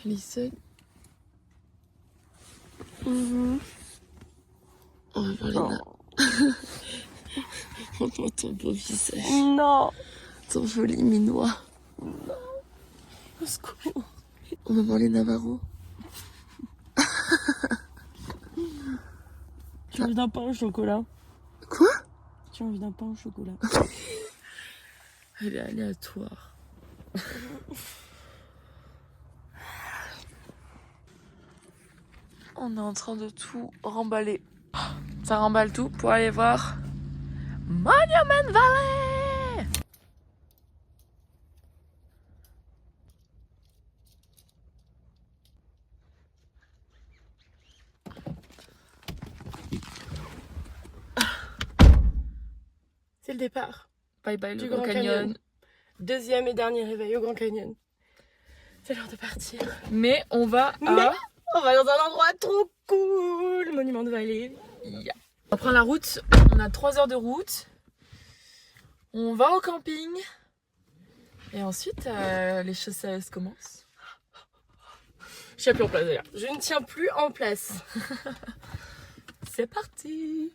Listen. On va parler on voit ton beau visage. Non. Ton joli minois. Non. Au secours. On va parler Navarro. Tu as envie d'un pain au chocolat? Quoi? Tu as envie d'un pain au chocolat? Elle est aléatoire. On est en train de tout remballer. Ça remballe tout pour aller voir Monument Valley. C'est le départ. Bye bye Du le Grand Grand Canyon. Canyon. Deuxième et dernier réveil au Grand Canyon. C'est l'heure de partir. Mais on va On va dans un endroit trop cool. Monument de Vallée. Yeah. On prend la route. On a 3 heures de route. On va au camping. Et ensuite, les choses sérieuses commencent. Je suis plus en place d'ailleurs. Je ne tiens plus en place. C'est parti.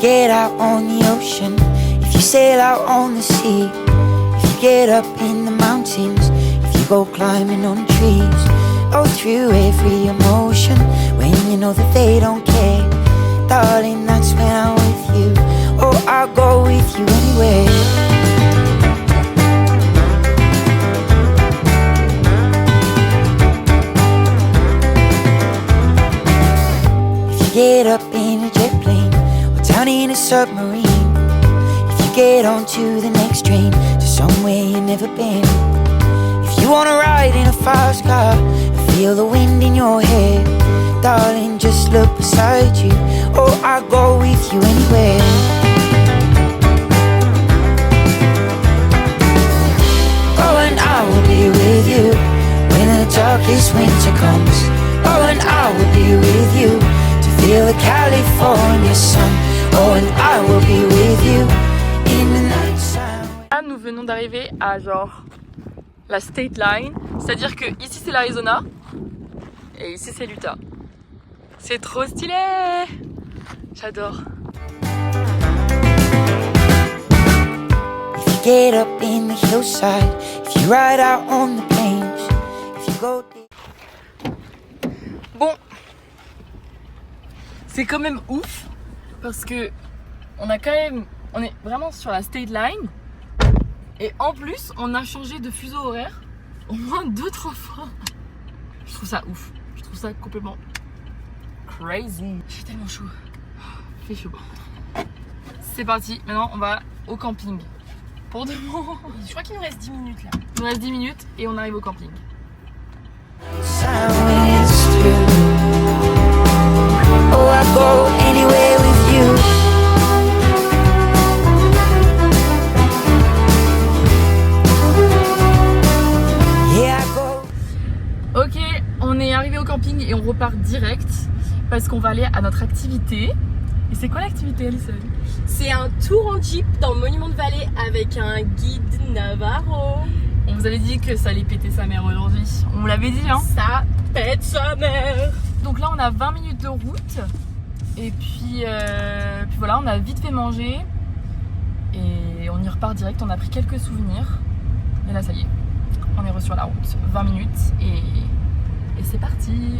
Get out on the ocean, if you sail out on the sea, if you get up in the mountains, if you go climbing on trees, go through every emotion when you know that they don't care. Darling, that's when I'm with you. Oh, I'll go with you anywhere. If you get up in a jet plane, down in a submarine, if you get onto the next train to somewhere you've never been, if you wanna ride in a fast car and feel the wind in your hair, darling, just look beside you. Oh, I'll go with you anywhere. Oh, and I will be with you when the darkest winter comes. Oh, and I will be with you to feel the California sun. Oh, and I will be with you in the night time. Là, nous venons d'arriver à genre la State Line, c'est-à-dire que ici c'est l'Arizona et ici c'est l'Utah. C'est trop stylé! J'adore. If you get up in the hillside, if you ride out on the plains, if you go Bon, c'est quand même ouf parce que on est vraiment sur la State Line et en plus on a changé de fuseau horaire au moins 2-3 fois. Je trouve ça ouf, je trouve ça complètement crazy. J'ai tellement chaud, il fait chaud. C'est parti, maintenant on va au camping. Pour de bon. Je crois qu'il nous reste 10 minutes là. Il nous reste 10 minutes et on arrive au camping. silence too. Oh, I go anywhere with you. Yeah, I go. Ok, on est arrivé au camping et on repart direct parce qu'on va aller à notre activité. Et c'est quoi l'activité, Alison? C'est un tour en jeep dans le Monument de Vallée avec un guide Navarro. On vous avait dit que ça allait péter sa mère aujourd'hui. On vous l'avait dit, hein. Ça pète sa mère. Donc là, on a 20 minutes de route. Et puis voilà, on a vite fait manger. Et on y repart direct. On a pris quelques souvenirs. Et là, ça y est. On est sur la route. 20 minutes et c'est parti.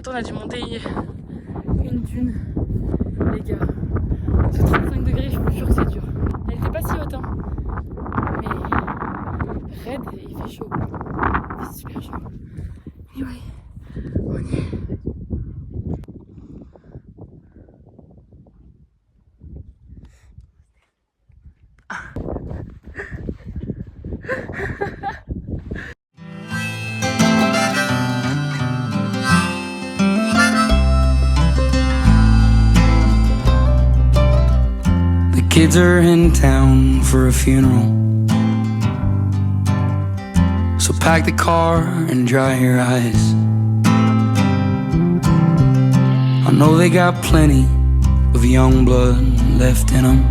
fait, on a dû monter une dune, les gars. Sous 35 degrés, je vous jure que c'est dur. Elle était pas si haute, hein. Mais raide et il fait chaud. Il fait super chaud. Et ouais, on y est. Kids are in town for a funeral, so pack the car and dry your eyes. I know they got plenty of young blood left in them,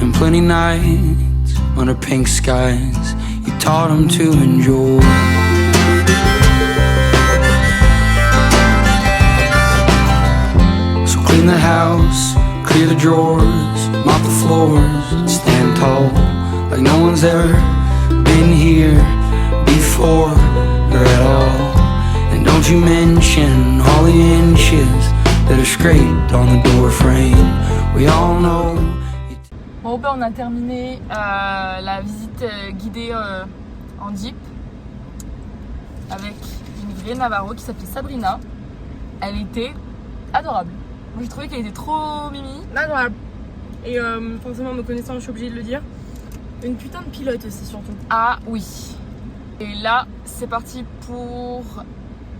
and plenty nights under pink skies you taught them to enjoy. So clean the house, clear the drawers, mop the floors, and stand tall like no one's ever been here before or at all. And don't you mention all the inches that are scraped on the door frame. We all know. Bon, ben, on a terminé la visite guidée en Jeep avec une vraie Navarro qui s'appelait Sabrina. Elle était adorable. Moi j'ai trouvé qu'elle était trop mimi. Adorable. Et forcément, me connaissant, je suis obligée de le dire. Une putain de pilote aussi, surtout. Ah oui. Et là, c'est parti pour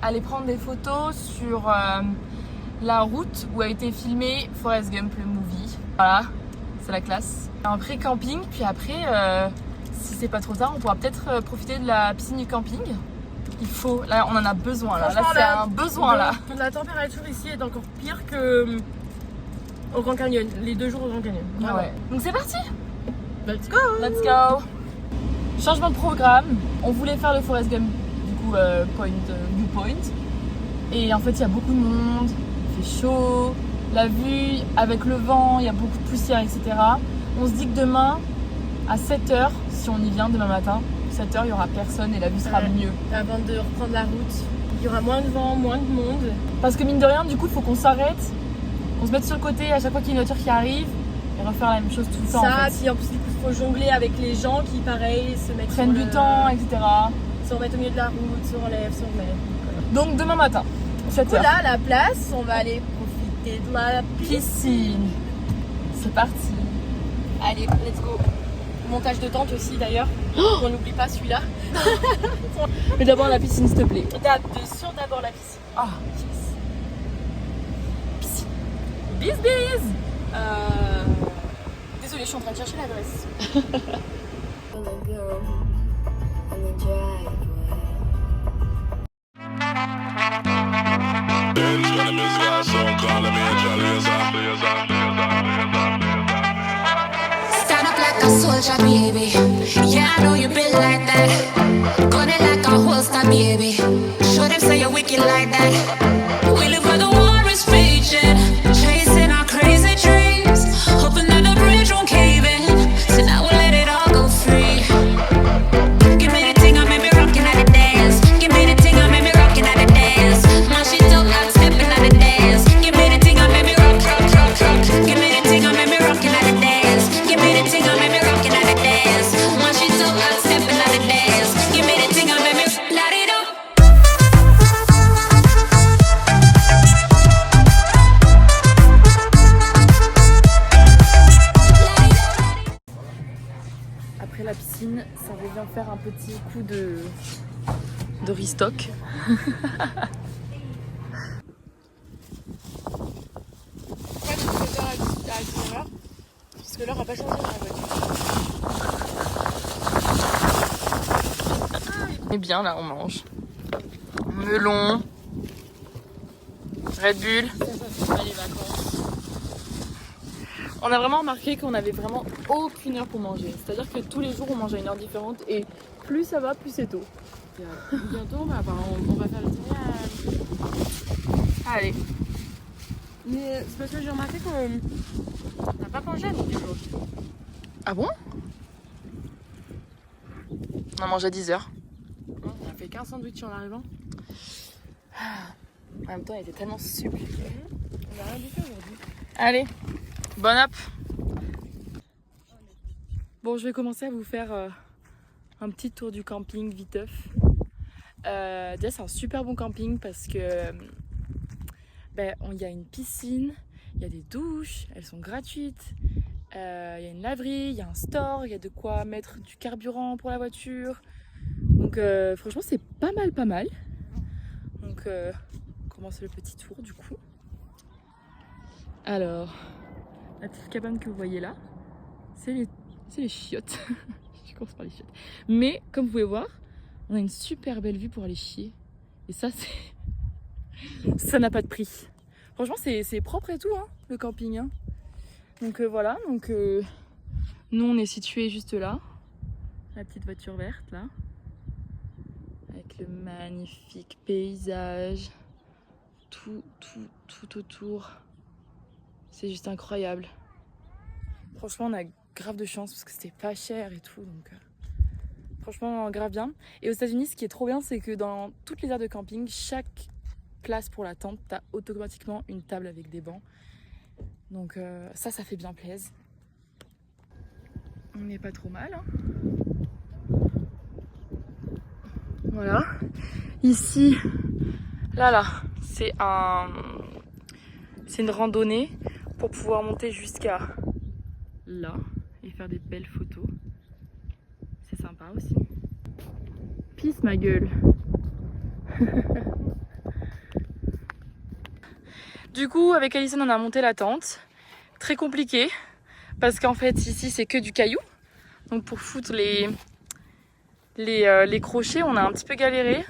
aller prendre des photos sur la route où a été filmé Forrest Gump, le movie. Voilà, c'est la classe. Un pré-camping, puis après, si c'est pas trop tard, on pourra peut-être profiter de la piscine du camping. Il faut, là on en a besoin là, c'est un besoin là. La température ici est encore pire que au Grand Canyon, les 2 jours au Grand Canyon. Ah ouais. Donc c'est parti. Let's go. Let's go. Changement de programme, on voulait faire le Forrest Gump, du coup Viewpoint. Et en fait il y a beaucoup de monde, il fait chaud, la vue avec le vent, il y a beaucoup de poussière, etc. On se dit que demain à 7h, si on y vient demain matin, 7h, il n'y aura personne et la vue sera mieux. Avant de reprendre la route, il y aura moins de vent, moins de monde. Parce que mine de rien, du coup, il faut qu'on s'arrête, qu'on se mette sur le côté à chaque fois qu'il y a une voiture qui arrive et refaire la même chose tout le temps. Ça, en fait. puis en plus, du coup, il faut jongler avec les gens qui, pareil, se mettent Prennent du temps, etc. Se remettent au milieu de la route, se relèvent, se remettent. Donc demain matin, 7h. Là, à la place, on va aller profiter de la Piscine. C'est parti. Allez, let's go. Montage de tente aussi d'ailleurs. On n'oublie pas celui-là. Mais d'abord la piscine, s'il te plaît. Sur d'abord la piscine. Ah, yes. Piscine. Bis. Désolée, je suis en train de chercher l'adresse. Stand up like a soldier, baby. Yeah, I know you been like that. Gun it like a holster, baby. Show them say you're wicked like that. We live where the war is raging, chasing our crazy dreams, hoping that the bridge won't cave in. So now we'll let it all go free. Give me the thing, I made me rockin' at the dance. Give me the thing, I made me rockin' at the dance. My shit don't like stepping at the dance. Give me the thing, I made me rock. Give me the thing, I made me rockin' at the dance. Give me the thing, I made me rockin' at the dance. My shit don't like stepping at the dance. Give me the thing, I made me light it up. Après la piscine, ça revient faire un petit coup de restock. Pourquoi tu peux faire à 10h? Parce que l'heure n'a pas changé dans la voiture. On est bien là, on mange. Melon. Red Bull. Ça fait pas les vacances. On a vraiment remarqué qu'on avait vraiment aucune heure pour manger. C'est-à-dire que tous les jours on mange à une heure différente et plus ça va, plus c'est tôt. Bientôt, on va faire le dîner à... Allez. Mais c'est parce que j'ai remarqué qu'on n'a pas mangé à midi aujourd'hui. Ah bon? On a mangé à 10h. On a fait qu'un sandwich en arrivant. En même temps, il était tellement souple. On a rien dit aujourd'hui. Allez, bonne app. Bon, je vais commencer à vous faire un petit tour du camping viteuf. Déjà, c'est un super bon camping parce que il y a une piscine, il y a des douches, elles sont gratuites. Il y a une laverie, il y a un store, il y a de quoi mettre du carburant pour la voiture. Donc franchement c'est pas mal. Donc on commence le petit tour du coup. Alors, la petite cabane que vous voyez là, c'est les chiottes. Je commence par les chiottes. Mais comme vous pouvez voir, on a une super belle vue pour aller chier. Et ça ça n'a pas de prix. Franchement c'est propre et tout hein, le camping hein. Donc voilà, nous on est situé juste là, la petite voiture verte là, avec le magnifique paysage, tout autour, c'est juste incroyable. Franchement on a grave de chance parce que c'était pas cher et tout, donc franchement grave bien. Et aux États-Unis ce qui est trop bien c'est que dans toutes les aires de camping, chaque place pour la tente, t'as automatiquement une table avec des bancs. Donc ça fait bien plaisir. On n'est pas trop mal. Hein. Voilà. Ici, là, c'est une randonnée pour pouvoir monter jusqu'à là et faire des belles photos. C'est sympa aussi. Peace ma gueule. Du coup, avec Alison, on a monté la tente. Très compliqué, parce qu'en fait, ici, c'est que du caillou. Donc pour foutre les crochets, on a un petit peu galéré.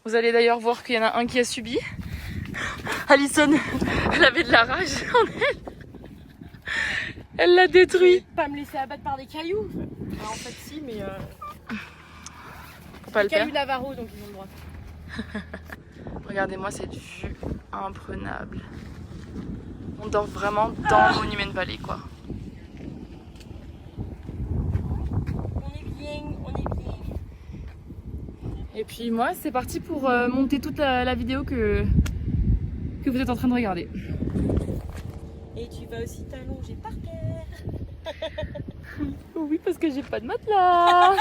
Vous allez d'ailleurs voir qu'il y en a un qui a subi. Alison, elle avait de la rage en elle. Elle l'a détruit. Pas me laisser abattre par des cailloux. Ah, en fait, si, mais. Faut pas le faire. Cailloux Navarro, donc ils ont le droit. Regardez-moi cette vue imprenable. On dort vraiment dans Monument Valley quoi. On est bien. Et puis moi c'est parti pour monter toute la vidéo que vous êtes en train de regarder. Et tu vas aussi t'allonger par terre. Oui parce que j'ai pas de matelas.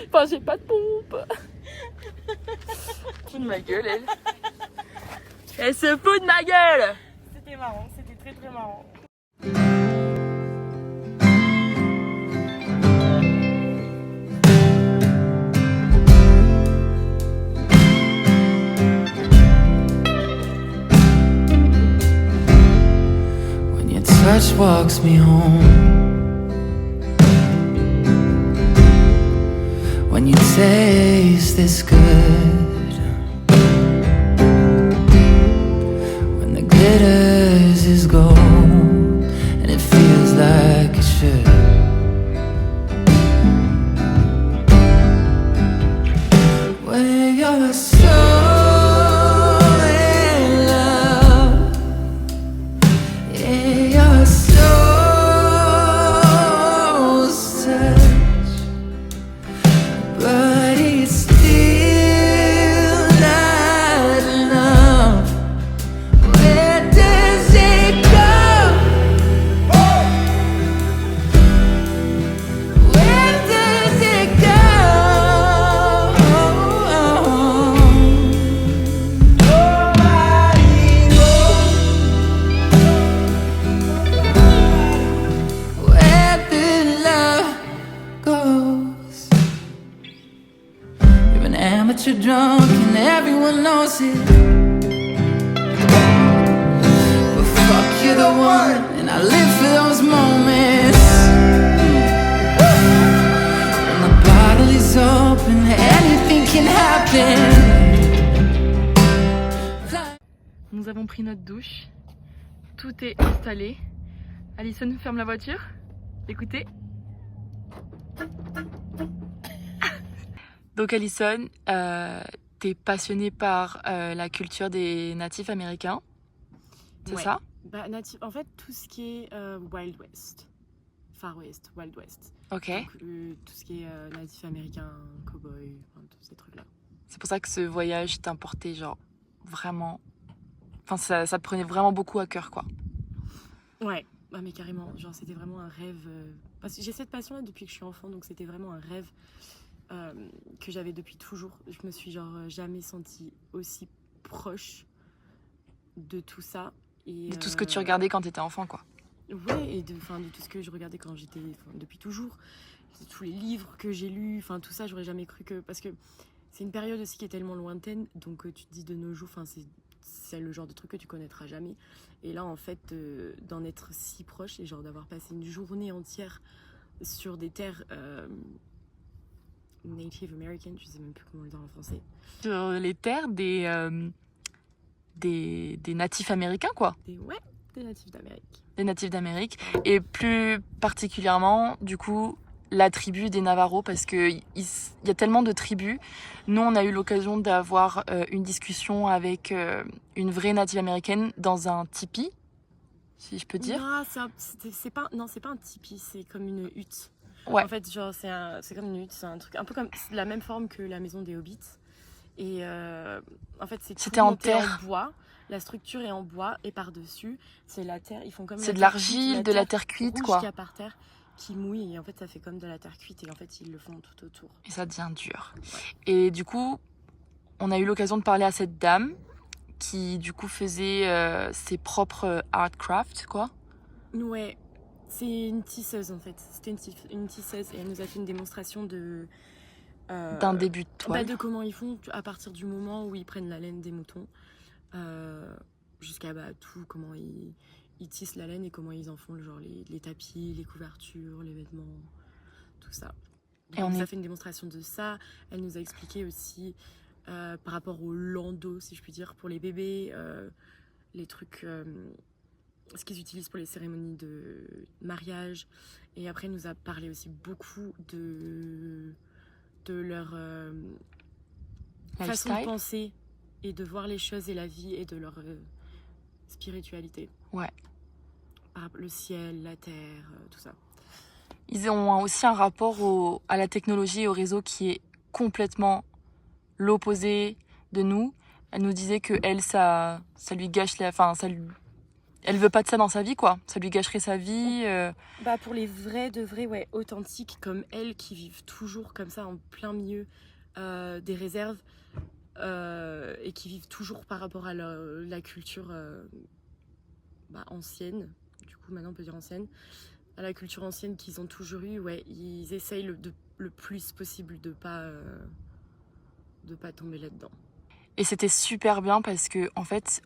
Enfin j'ai pas de pompe. Fout de ma gueule elle. Elle se fout de ma gueule. C'était marrant, c'était très marrant. When your touch walks me home, when you taste this good, when the glitters is gold and it feels like it should. When you're so in love, yeah, you're so touched, but it's still not enough. Where does it go? Where does it go? Nobody knows where the love goes. You're an amateur drunk and everyone knows it. But fuck, you're the one, and I live for those moments. When the bottle is open, anything can happen. Nous avons pris notre douche. Tout est installé. Alison ferme la voiture. Écoutez. Donc Alison, t'es passionnée par la culture des natifs américains. C'est Ouais. ça? Bah, natif, en fait, tout ce qui est Wild West. Far West, Wild West. Ok. Donc, tout ce qui est natif américain, cowboy, enfin, tous ces trucs-là. C'est pour ça que ce voyage t'importait genre vraiment... Enfin, ça te prenait vraiment beaucoup à cœur, quoi. Ouais, bah, mais carrément, genre c'était vraiment un rêve. Parce que j'ai cette passion-là depuis que je suis enfant, donc c'était vraiment un rêve que j'avais depuis toujours. Je me suis genre jamais sentie aussi proche de tout ça. Et, De tout ce que tu regardais quand t'étais enfant, quoi. Ouais, et de tout ce que je regardais quand j'étais, depuis toujours, de tous les livres que j'ai lus, enfin tout ça, j'aurais jamais cru que, parce que c'est une période aussi qui est tellement lointaine, donc tu te dis de nos jours, enfin c'est le genre de truc que tu connaîtras jamais. Et là, en fait, d'en être si proche et genre d'avoir passé une journée entière sur des terres Native American, je sais même plus comment le dire en français. Sur les terres des natifs américains, quoi. Des natifs d'Amérique. Des natifs d'Amérique. Et plus particulièrement, du coup, la tribu des Navarros, parce qu'il y a tellement de tribus. Nous, on a eu l'occasion d'avoir une discussion avec une vraie native américaine dans un tipi, si je peux dire. Non, c'est pas un tipi, c'est comme une hutte. Ouais. En fait, genre, c'est comme une hutte, c'est un truc un peu comme c'est de la même forme que la maison des Hobbits. Et en fait, c'est C'était tout en monté terre. en bois. La structure est en bois et par-dessus, c'est la terre. Ils font comme C'est la de terre l'argile, cuite, de la terre cuite, rouge quoi. qu'il y a par terre qui mouille et en fait, ça fait comme de la terre cuite et en fait, ils le font tout autour. Et ça devient dur. Et du coup, on a eu l'occasion de parler à cette dame qui, du coup, faisait ses propres art crafts, quoi. Ouais, c'est une tisseuse en fait. C'était une tisseuse et elle nous a fait une démonstration de D'un début de toile. de comment ils font à partir du moment où ils prennent la laine des moutons jusqu'à tout, comment ils tissent la laine et comment ils en font genre les tapis, les couvertures, les vêtements, tout ça. Donc, Et on elle nous est- a fait une démonstration de ça. Elle nous a expliqué aussi par rapport au landau, si je puis dire, pour les bébés, les trucs, ce qu'ils utilisent pour les cérémonies de mariage. Et après, elle nous a parlé aussi beaucoup de leur façon de Lifestyle. penser et de voir les choses et la vie et de leur spiritualité. Ouais. Le ciel, la terre, tout ça. Ils ont aussi un rapport à la technologie et au réseau qui est complètement l'opposé de nous. Elle nous disait que elle, ça lui gâche elle veut pas de ça dans sa vie, quoi. Ça lui gâcherait sa vie. Pour les vrais de vrais, ouais, authentiques comme elles qui vivent toujours comme ça en plein milieu des réserves et qui vivent toujours par rapport à la culture ancienne. Du coup, maintenant on peut dire ancienne. À la culture ancienne qu'ils ont toujours eue, ouais, ils essayent le plus possible de pas tomber là-dedans. Et c'était super bien parce que, en fait,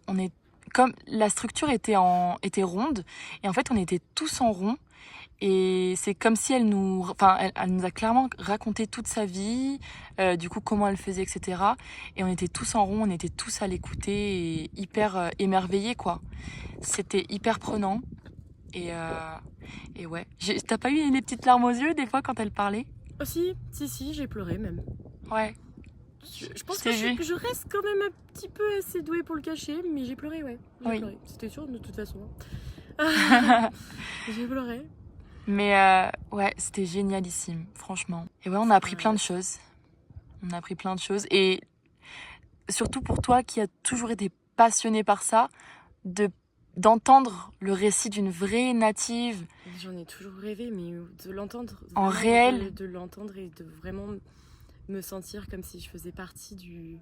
comme la structure était ronde, et en fait, on était tous en rond. Et c'est comme si elle nous a clairement raconté toute sa vie, du coup, comment elle faisait, etc. Et on était tous en rond, on était tous à l'écouter et hyper émerveillés, quoi. C'était hyper prenant. Et ouais. T'as pas eu des petites larmes aux yeux, des fois, quand elle parlait? Oh, si, j'ai pleuré même. Ouais. Je pense t'ai vu. que je reste quand même un petit peu assez douée pour le cacher, mais j'ai pleuré, ouais. J'ai Oui. pleuré. C'était sûr de toute façon. J'ai pleuré. Mais ouais, c'était génialissime, franchement. Et ouais, on a appris plein de choses. On a appris plein de choses. Et surtout pour toi qui as toujours été passionné par ça, d'entendre le récit d'une vraie native. J'en ai toujours rêvé, mais de l'entendre. En vraiment, réel. De l'entendre et de vraiment me sentir comme si je faisais partie du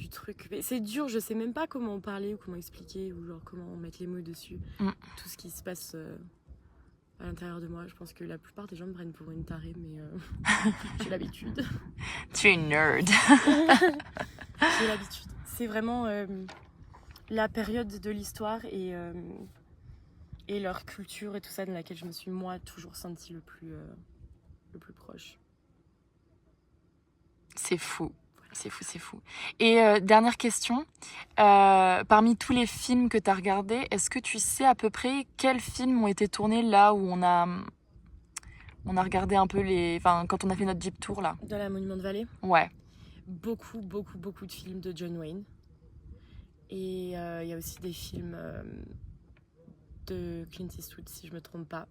truc. Mais c'est dur, je sais même pas comment en parler ou comment expliquer ou genre comment mettre les mots dessus. Tout ce qui se passe à l'intérieur de moi. Je pense que la plupart des gens me prennent pour une tarée, mais j'ai l'habitude. Tu es une nerd. J'ai l'habitude. C'est vraiment la période de l'histoire et leur culture et tout ça dans laquelle je me suis moi toujours sentie le plus proche. C'est fou. C'est fou. Et dernière question, parmi tous les films que tu as regardés, est-ce que tu sais à peu près quels films ont été tournés là où on a regardé un peu quand on a fait notre Jeep Tour là? Dans la Monument de Vallée, Ouais. beaucoup de films de John Wayne. Et il y a aussi des films de Clint Eastwood, si je me trompe pas.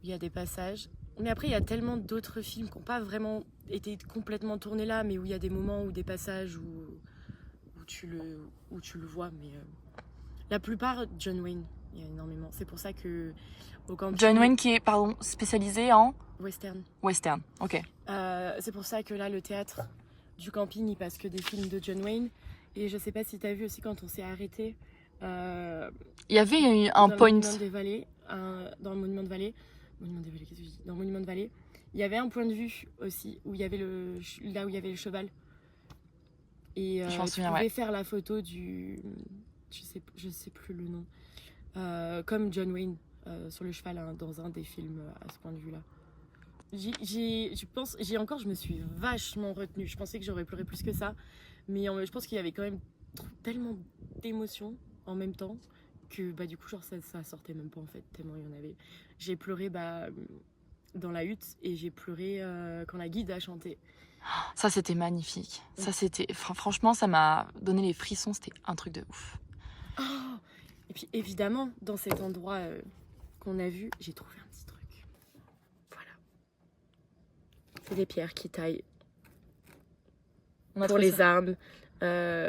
il y a des passages. Mais après, il y a tellement d'autres films qui n'ont pas vraiment été complètement tournés là, mais où il y a des moments ou des passages où tu le vois. Mais la plupart, John Wayne, il y a énormément. C'est pour ça que au camping, John Wayne qui est, pardon, spécialisé en western. western. Ok. C'est pour ça que là, le théâtre du camping, il passe que des films de John Wayne. Et je sais pas si tu as vu aussi quand on s'est arrêté. Il y avait eu un dans point. le Monument des Vallées, dans le Monument de Vallée. Monument des Vallées, qu'est-ce que je dis ? Dans le Monument de Vallée, il y avait un point de vue aussi où il y avait là où il y avait le cheval. Et Je m'en tu souviens, pouvais ouais. faire la photo du, je sais plus le nom, comme John Wayne sur le cheval hein, dans un des films à ce point de vue-là. Je me suis vachement retenue. Je pensais que j'aurais pleuré plus que ça, mais je pense qu'il y avait quand même tellement d'émotions en même temps que bah du coup genre ça sortait même pas en fait tellement il y en avait. J'ai pleuré dans la hutte et j'ai pleuré quand la guide a chanté. Ça, c'était magnifique. Ça, c'était... franchement, ça m'a donné les frissons. C'était un truc de ouf. Oh et puis évidemment dans cet endroit qu'on a vu, j'ai trouvé un petit truc. Voilà. C'est des pierres qui taillent On a pour trouvé les ça. armes,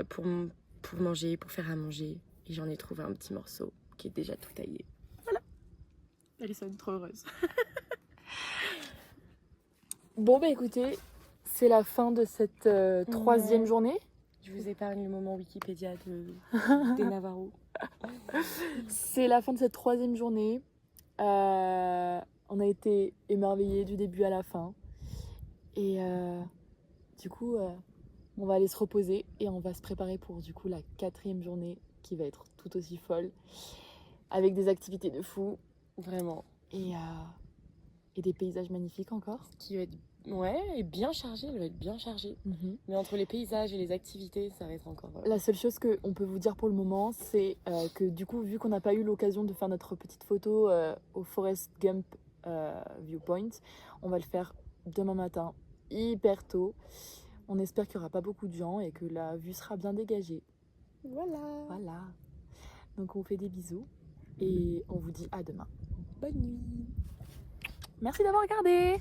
pour manger, pour faire à manger. Et j'en ai trouvé un petit morceau qui est déjà tout taillé. Voilà. Alison est trop heureuse. Bon, bah écoutez, c'est la fin de cette troisième Ouais. journée. Je vous épargne le moment Wikipédia des Navarros. C'est la fin de cette troisième journée. On a été émerveillés du début à la fin. Et du coup, on va aller se reposer et on va se préparer pour du coup la quatrième journée qui va être tout aussi folle. Avec des activités de fou Vraiment. et des paysages magnifiques encore. Qui va être et bien chargé, elle va être bien chargée. Mais entre les paysages et les activités, ça va être encore... La seule chose qu'on peut vous dire pour le moment, c'est que du coup, vu qu'on n'a pas eu l'occasion de faire notre petite photo au Forest Gump Viewpoint, on va le faire demain matin, hyper tôt. On espère qu'il n'y aura pas beaucoup de gens et que la vue sera bien dégagée. Voilà. Donc on vous fait des bisous et on vous dit à demain. Bonne nuit. Merci d'avoir regardé.